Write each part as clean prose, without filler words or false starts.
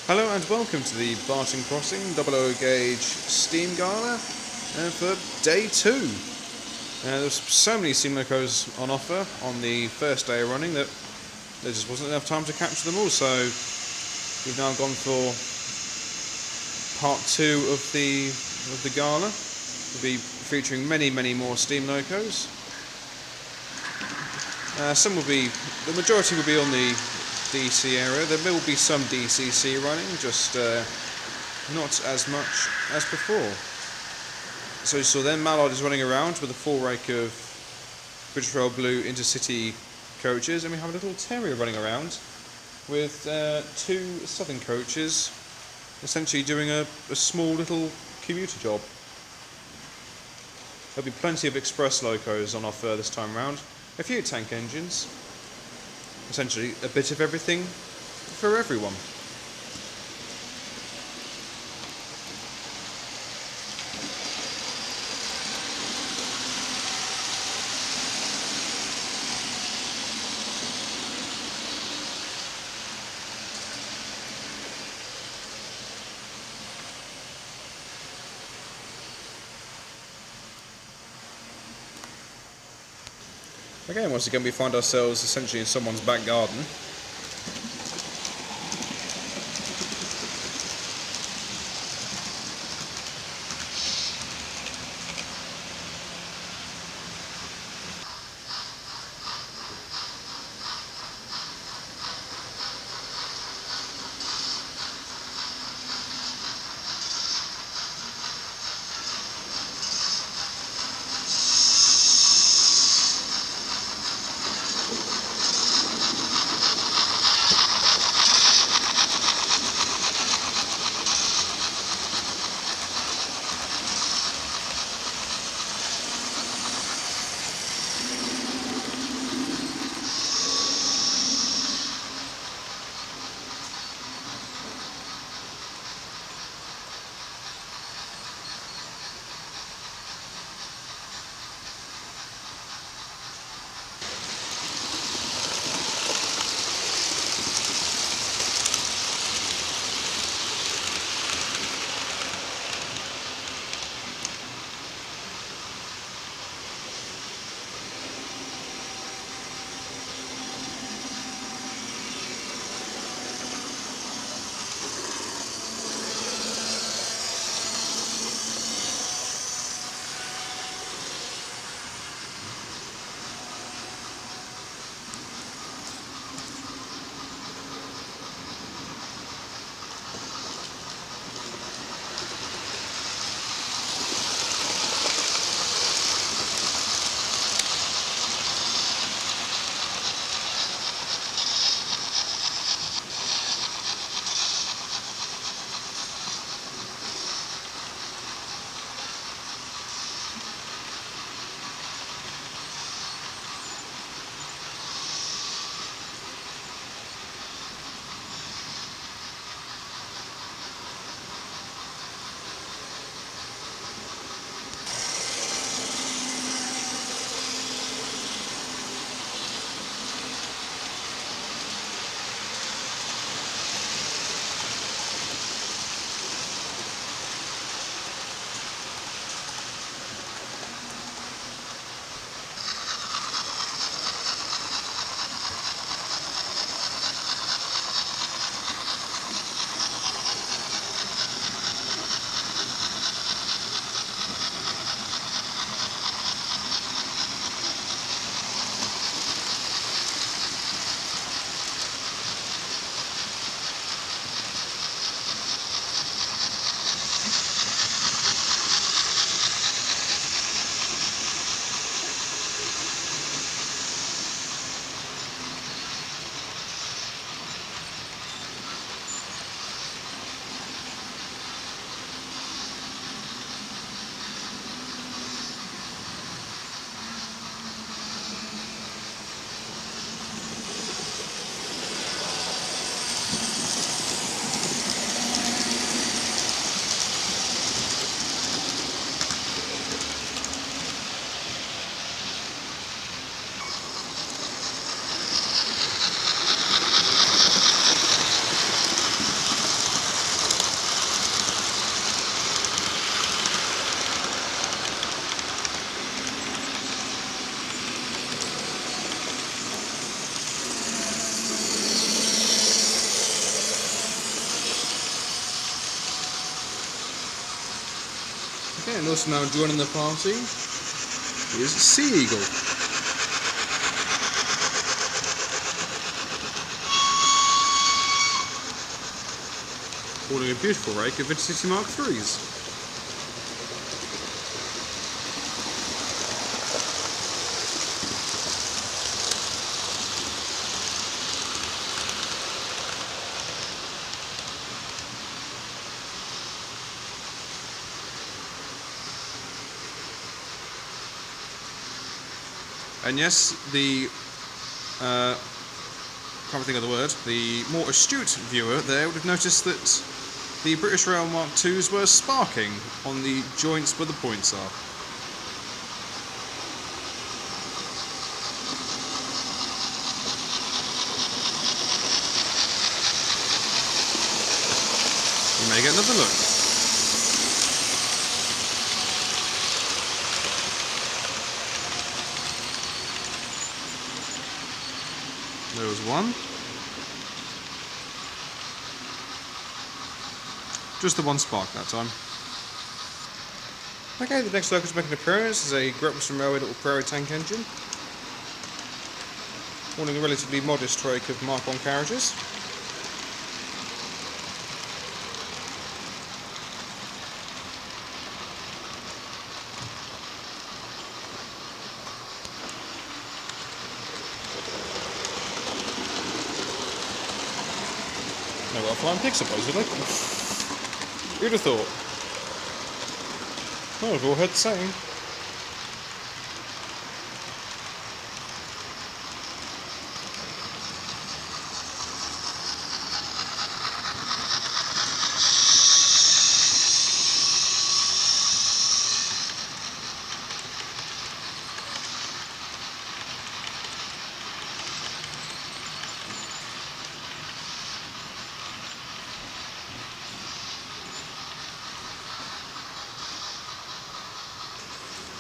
Hello and welcome to the Barton Crossing 00 gauge Steam Gala for day 2. There's so many steam locos on offer on the first day of running that there just wasn't enough time to capture them all, so we've now gone for part 2 of the gala. We'll be featuring many more steam locos. The majority will be on the DC area. There will be some DCC running, just not as much as before. So you saw then Mallard is running around with a full rake of British Rail Blue intercity coaches, and we have a little terrier running around with 2 southern coaches, essentially doing a small little commuter job. There'll be plenty of express locos on offer this time round, a few tank engines. Essentially, a bit of everything for everyone. Again, once again, we find ourselves essentially in someone's back garden. Okay, and also now joining the party is Sea Eagle. Holding a beautiful rake of City Mark IIIs. And yes, the can't think of the word. The more astute viewer there would have noticed that the British Rail Mark IIs were sparking on the joints where the points are. You may get another look. There was one. Just the one spark that time. Okay, the next loco to make an appearance is a Great Western Railway little Prairie tank engine. Holding a relatively modest rake of Mark I carriages. No, well, flying pig supposedly. Who'd have thought? Oh, we've all heard the saying.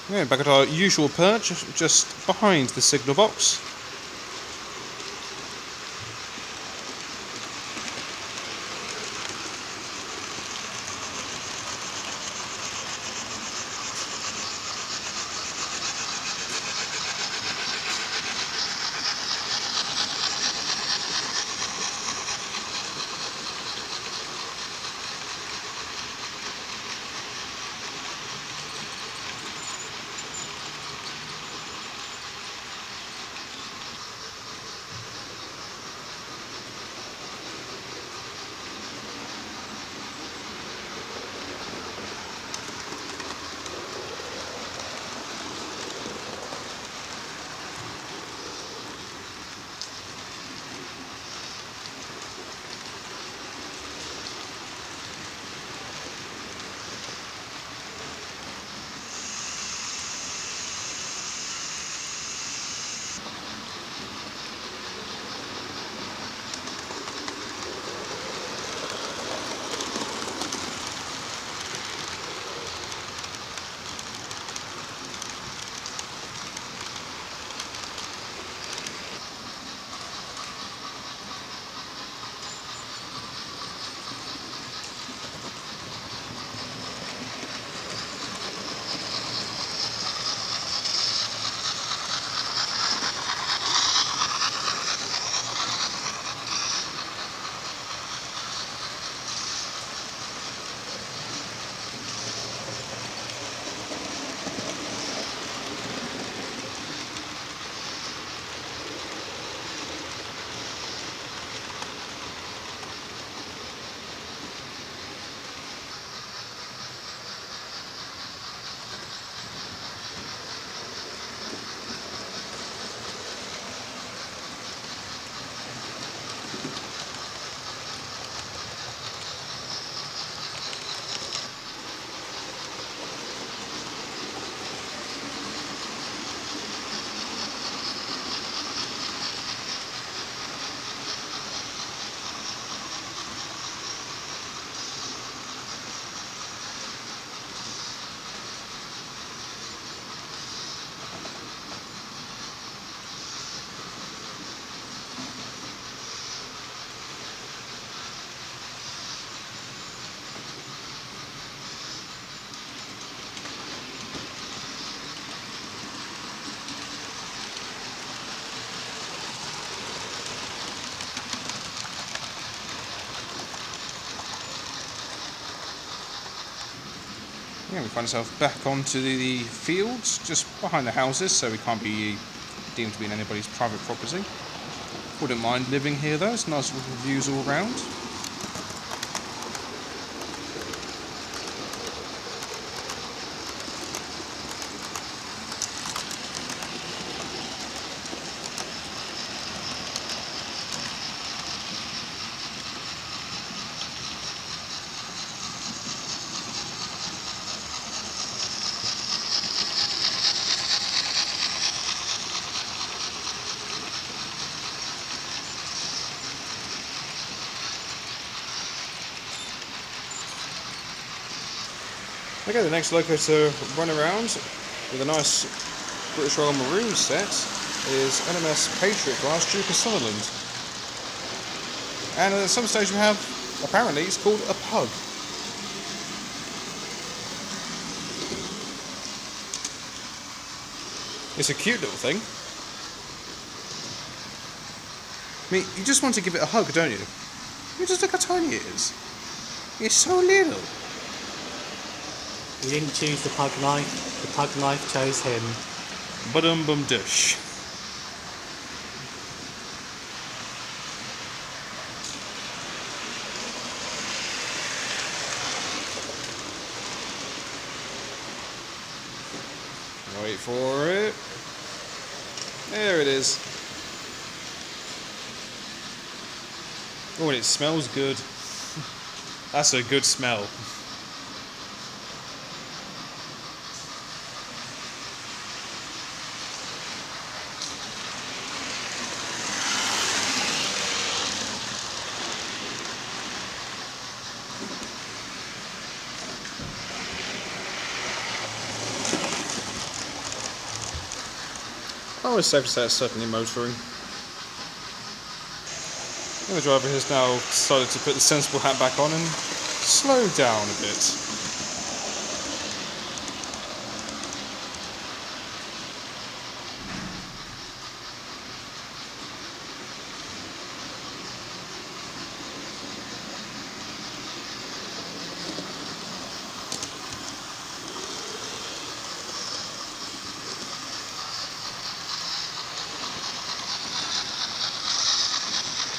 Yeah, back at our usual perch, just behind the signal box. Yeah, we find ourselves back onto the fields, just behind the houses, so we can't be deemed to be in anybody's private property. Wouldn't mind living here though, it's nice little views all round. Okay, the next loco to run around with a nice British Royal Maroon set is LMS Patriot Glass Duke of Sutherland. And at some stage we have, apparently, it's called a pug. It's a cute little thing. I mean, you just want to give it a hug, don't you? You just look how tiny it is. It's so little. He didn't choose the pug life, the pug life chose him. Ba-dum-bum-dish. Wait for it. There it is. Oh, and it smells good. That's a good smell. Oh, it's safe to say it's certainly motoring. And the driver has now decided to put the sensible hat back on and slow down a bit.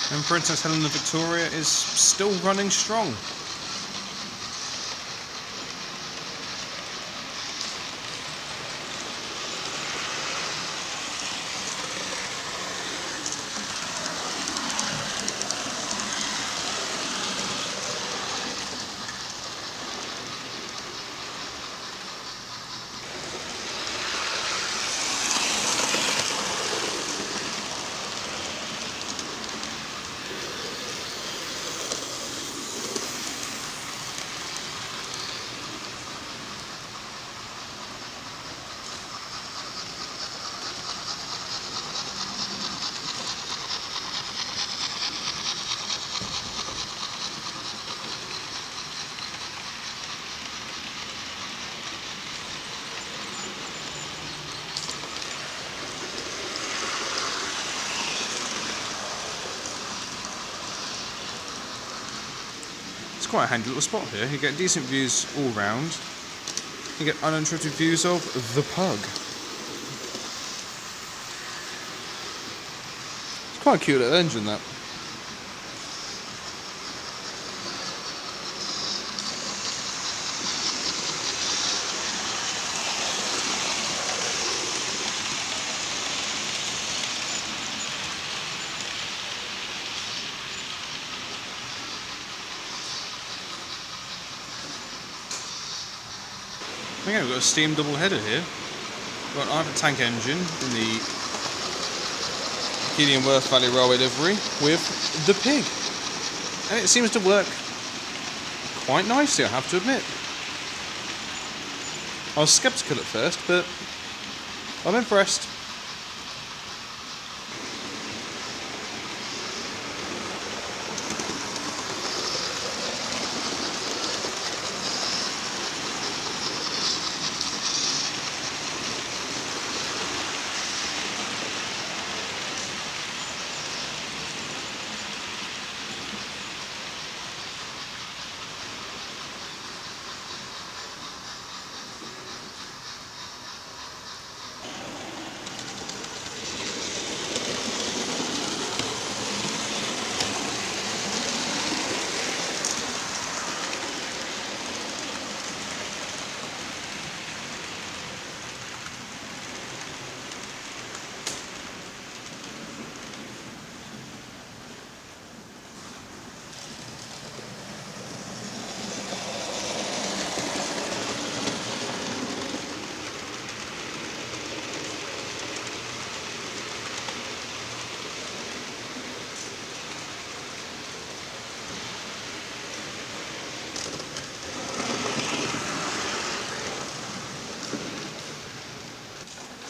And Princess Helena Victoria is still running strong. It's quite a handy little spot here. You get decent views all round. You get uninterrupted views of the pug. It's quite a cute little engine, that. Again, we've got a steam double header here. We've got an Ivan tank engine in the Keynes Worth Valley Railway livery with the pig. And it seems to work quite nicely, I have to admit. I was sceptical at first, but I'm impressed.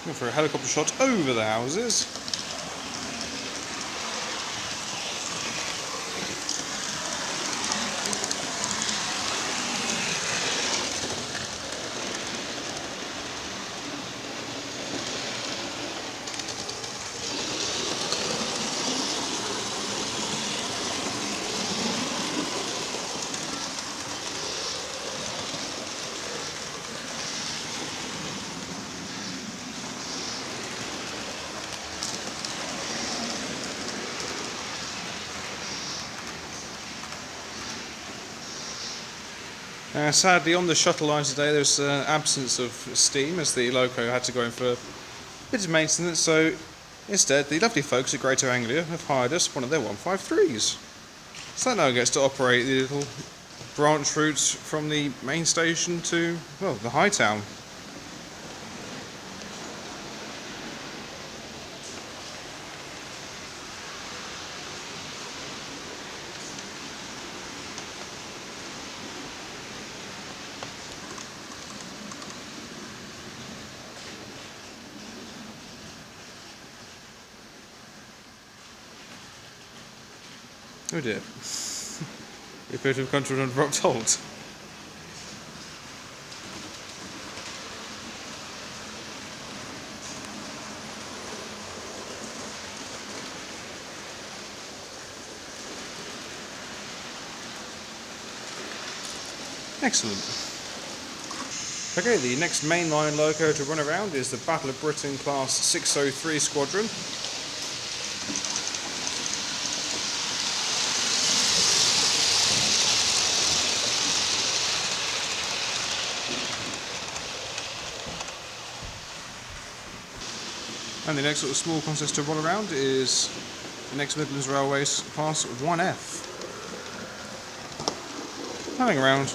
Going for a helicopter shot over the houses. Sadly, on the shuttle line today, there's absence of steam as the loco had to go in for a bit of maintenance. So instead, the lovely folks at Greater Anglia have hired us one of their 153s. So that now gets to operate the little branch routes from the main station to, well, the high town. Oh dear. We appear to have come to an abrupt halt. Excellent. Okay, the next mainline loco to run around is the Battle of Britain Class 603 Squadron. And the next sort of small contest to roll around is the next Midlands Railways Class 1F. Running around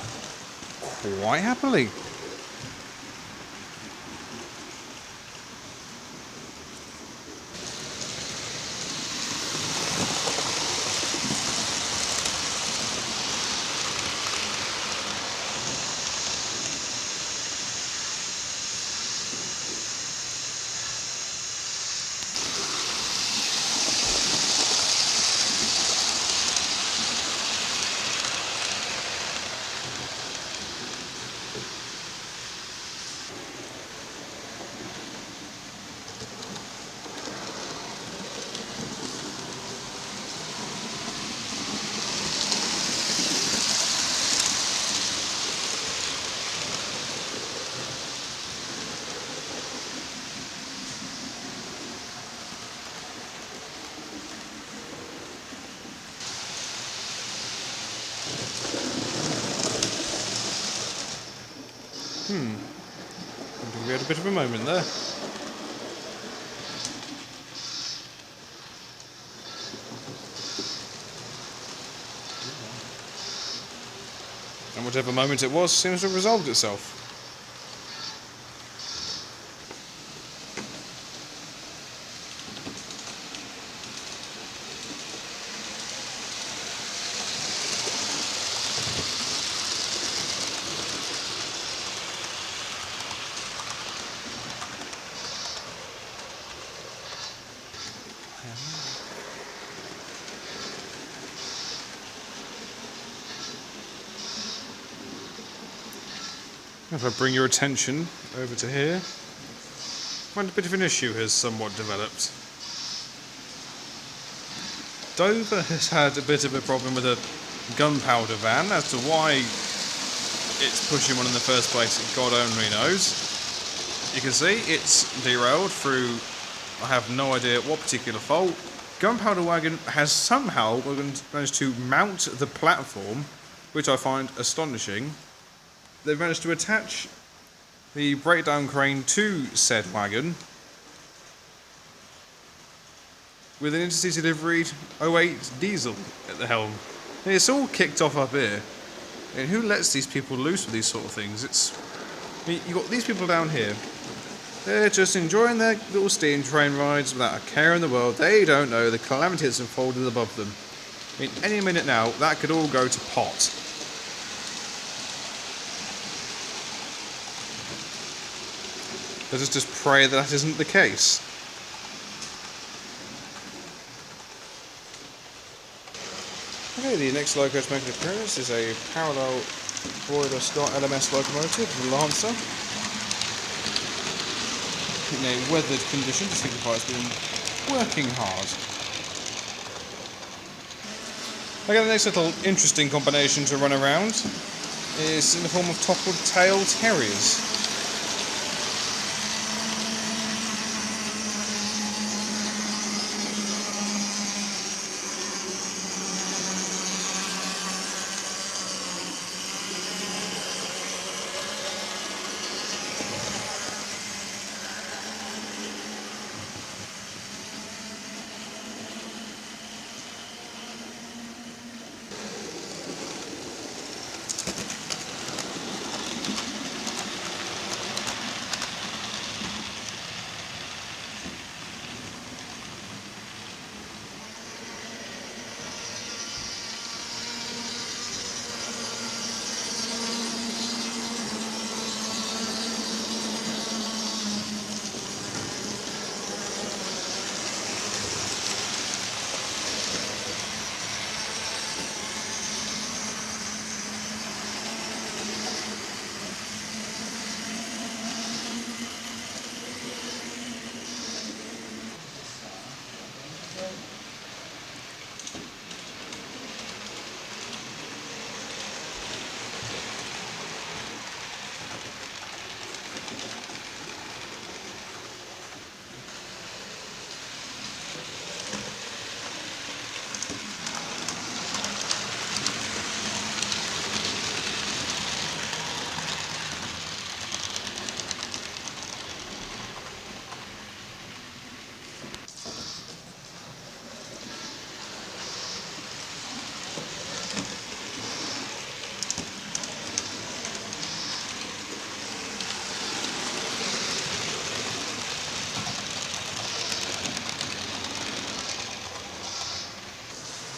quite happily. We had a bit of a moment there. And whatever moment it was seems to have resolved itself. If I bring your attention over to here, find a bit of an issue has somewhat developed. Dover has had a bit of a problem with a gunpowder van. As to why it's pushing one in the first place, God only knows. You can see it's derailed through, I have no idea what particular fault. Gunpowder wagon has somehow managed to mount the platform, which I find astonishing. They've managed to attach the breakdown crane to said wagon with an intercity liveried 08 diesel at the helm. And it's all kicked off up here. And who lets these people loose with these sort of things? You've got these people down here. They're just enjoying their little steam train rides without a care in the world. They don't know the calamity that's unfolded above them. Any minute now, that could all go to pot. Let us just pray that that isn't the case. Okay, the next loco to make an appearance is a parallel boiler Scott LMS locomotive, the Lancer, in a weathered condition to signify it's been working hard. Okay, the next little interesting combination to run around is in the form of toppled tail terriers.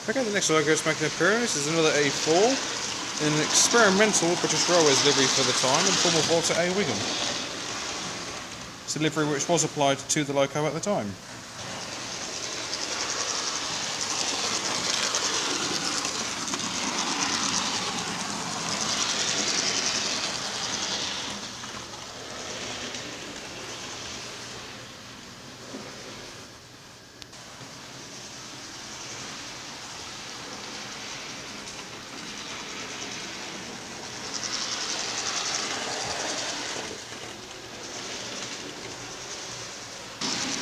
Okay, the next loco to make an appearance is another A4 in an experimental British Railways livery for the time in the form of Walter A. Wigham. It's a livery which was applied to the loco at the time.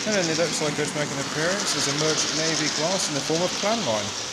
And then the next loco to make an appearance is a Merchant Navy class in the form of Plan Line.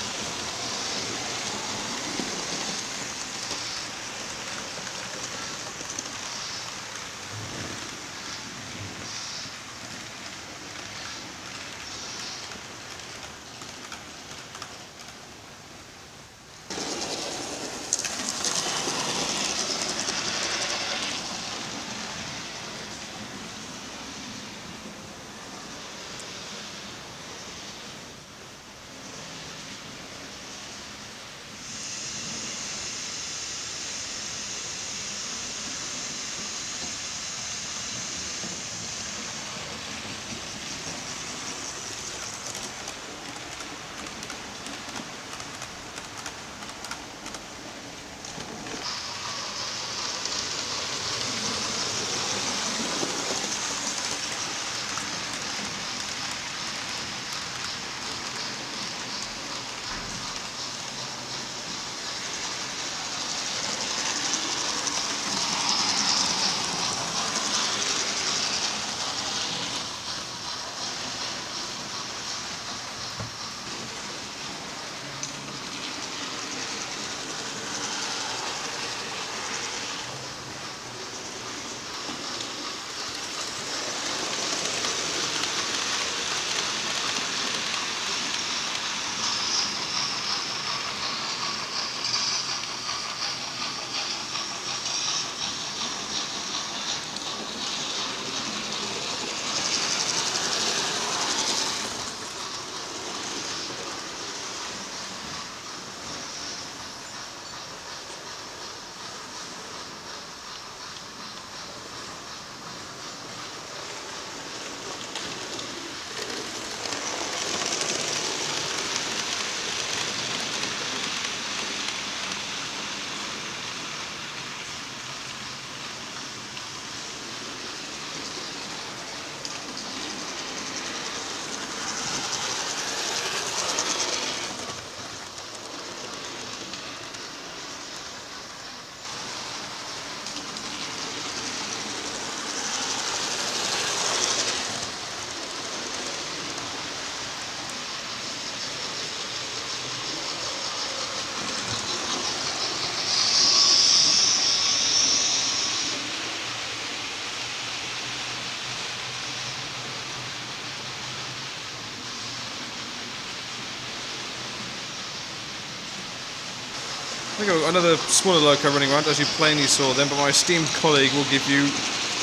We got another smaller loco running around, as you plainly saw then, but my esteemed colleague will give you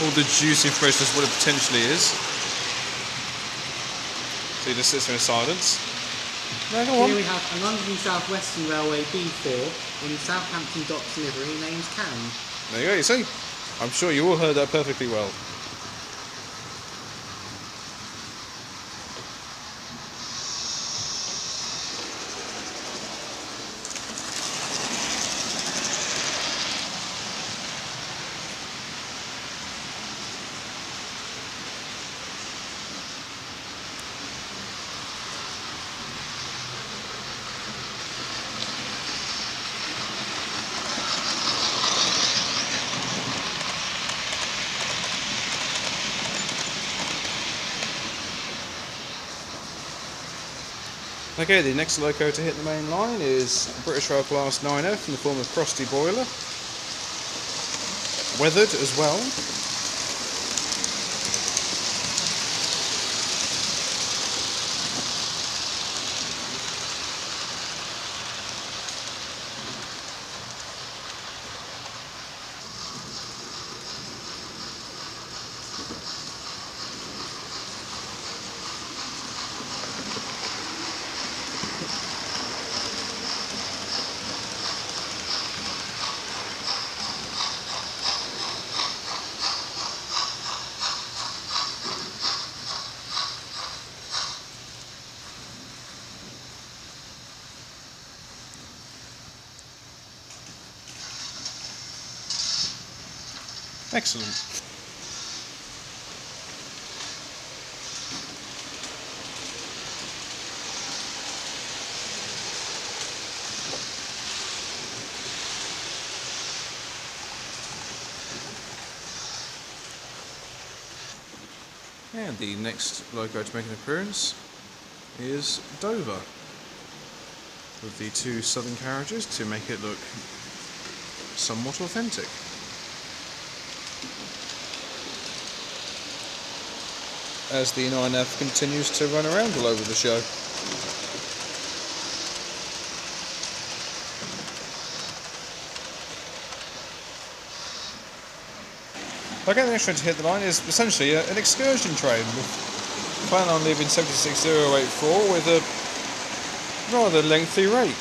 all the juicy information as to what it potentially is. So he just sits there in silence. No, go on. Here we have a London South Western Railway B4 in Southampton Docks livery named Cam. There you go, you see. I'm sure you all heard that perfectly well. Okay, the next loco to hit the main line is British Rail Class 9F in the form of Crusty Boiler. Weathered as well. Excellent. And the next loco to make an appearance is Dover, with the two southern carriages to make it look somewhat authentic. As the 9F continues to run around all over the show. Okay, the next train to hit the line is essentially an excursion train. We plan on leaving 76084 with a rather lengthy rake.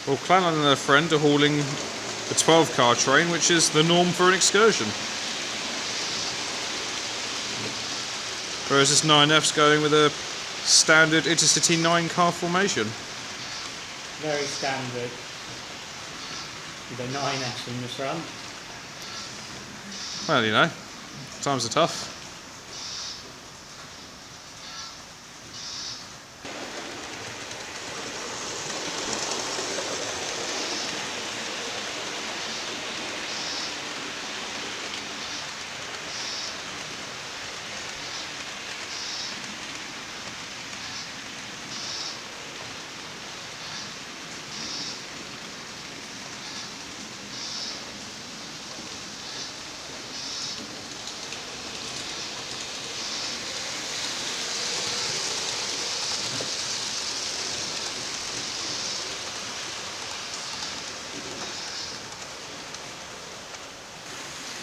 Well, Clannon and their friend are hauling the 12-car train, which is the norm for an excursion. Whereas this 9F's going with a standard intercity 9-car formation. Very standard. With a 9S in the front. Well, you know, times are tough.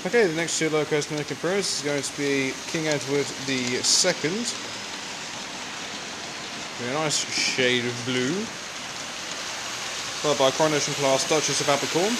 Okay, the next two locos to make a appearance is going to be King Edward II, with a nice shade of blue, followed by Coronation Class Duchess of Abercorn.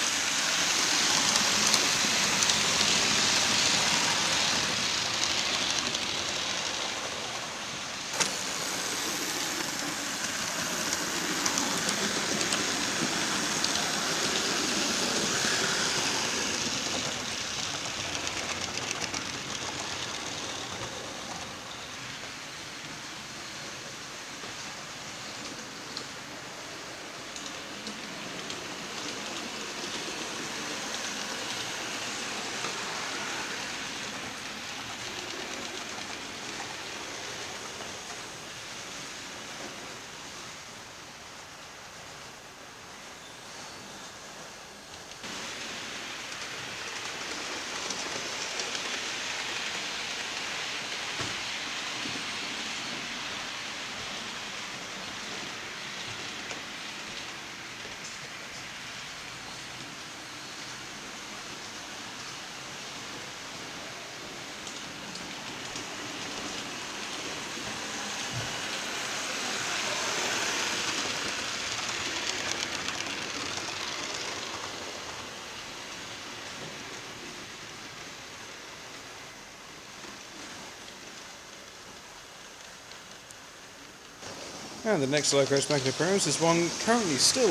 And the next locos making appearance is one currently still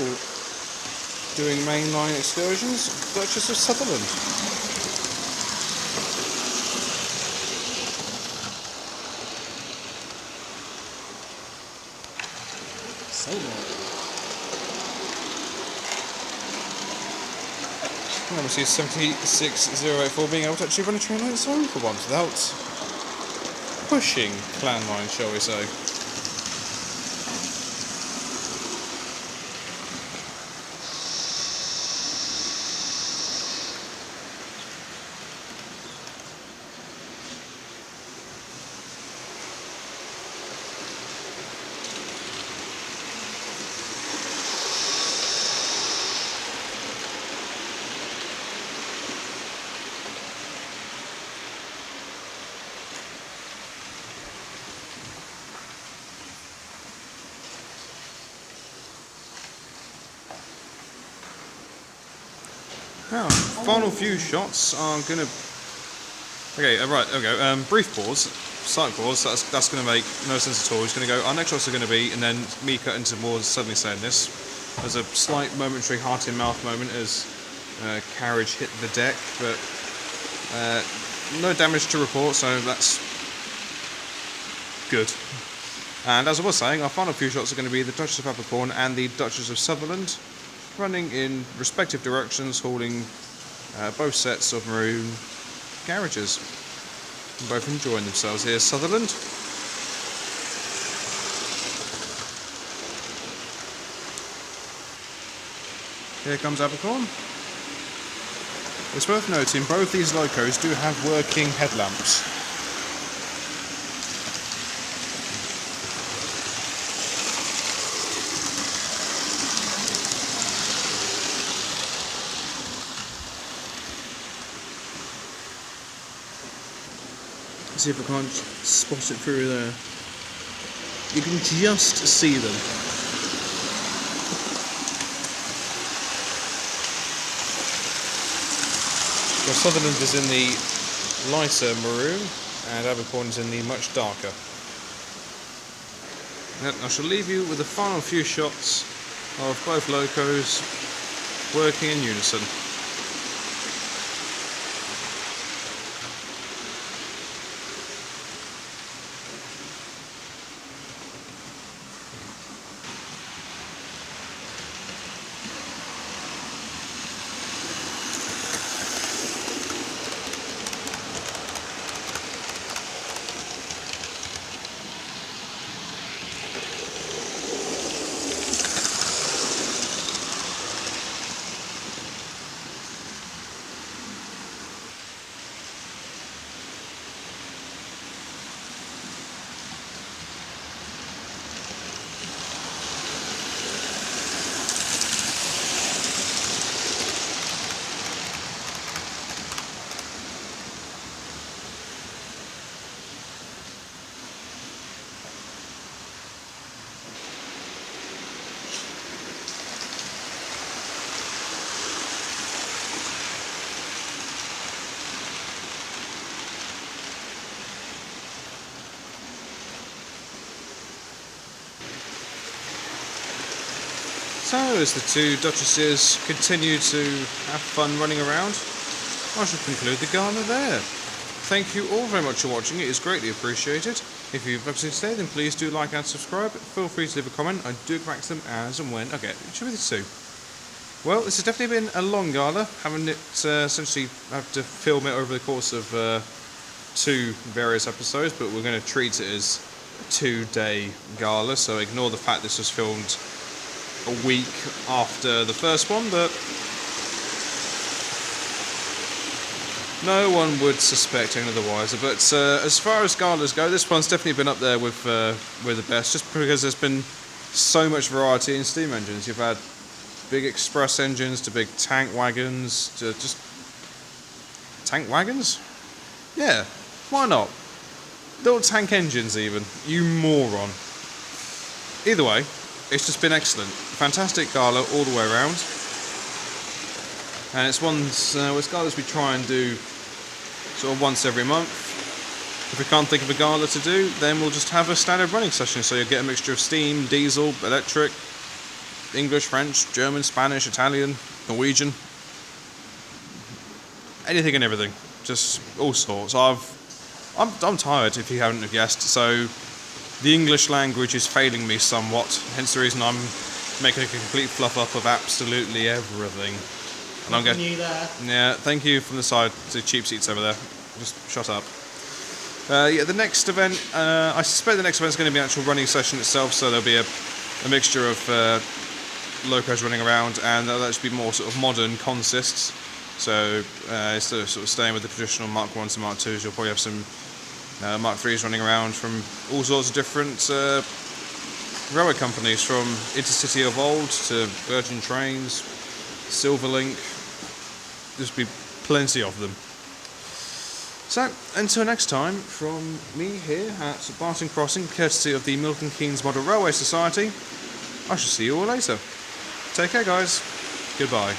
doing mainline excursions, Duchess of Sutherland. So long. And we see 76084 being able to actually run a train on its own for once without pushing clan line, shall we say. Now, final few shots are gonna. Okay, right. Okay. Brief pause, slight pause. That's gonna make no sense at all. It's gonna go. Our next shots are gonna be, and then me cut into more suddenly saying this. There's a slight momentary heart in mouth moment as carriage hit the deck, but no damage to report, so that's good. And as I was saying, our final few shots are going to be the Duchess of Peppercorn and the Duchess of Sutherland, running in respective directions, hauling both sets of maroon carriages. Both enjoying themselves here. Sutherland. Here comes Abercorn. It's worth noting both these locos do have working headlamps. See if I can't spot it through there. You can just see them. Well, Sutherland is in the lighter maroon and Abercorn is in the much darker. And I shall leave you with the final few shots of both locos working in unison. So, as the two duchesses continue to have fun running around, I shall conclude the gala there. Thank you all very much for watching, it is greatly appreciated. If you've episode today, then please do like and subscribe. Feel free to leave a comment, I do get back to them as and when I get to with too. Well, this has definitely been a long gala, having it essentially have to film it over the course of 2 various episodes, but we're going to treat it as a 2-day gala, so ignore the fact this was filmed a week after the first one, but no one would suspect anything otherwise. But as far as galas go, this one's definitely been up there with the best, just because there's been so much variety in steam engines. You've had big express engines to big tank wagons to just tank wagons. Yeah, why not? Little tank engines even. You moron. Either way, it's just been excellent. Fantastic gala all the way around. And it's galas we try and do sort of once every month. If we can't think of a gala to do, then we'll just have a standard running session. So you'll get a mixture of steam, diesel, electric, English, French, German, Spanish, Italian, Norwegian, anything and everything, just all sorts. I'm tired, if you haven't guessed. So the English language is failing me somewhat. Hence the reason I'm making a complete fluff up of absolutely everything. And I'm getting you there. Yeah, thank you from the side to cheap seats over there. Just shut up. Yeah, the next event, I suspect the next event is going to be an actual running session itself, so there'll be a mixture of locos running around, and that'll actually be more sort of modern consists. So instead of sort of staying with the traditional Mark 1s and Mark 2s, you'll probably have some Mark 3s running around from all sorts of different railway companies, from Intercity of old to Virgin Trains, Silverlink. There'll be plenty of them. So, until next time, from me here at Barton Crossing, courtesy of the Milton Keynes Model Railway Society, I shall see you all later. Take care, guys. Goodbye.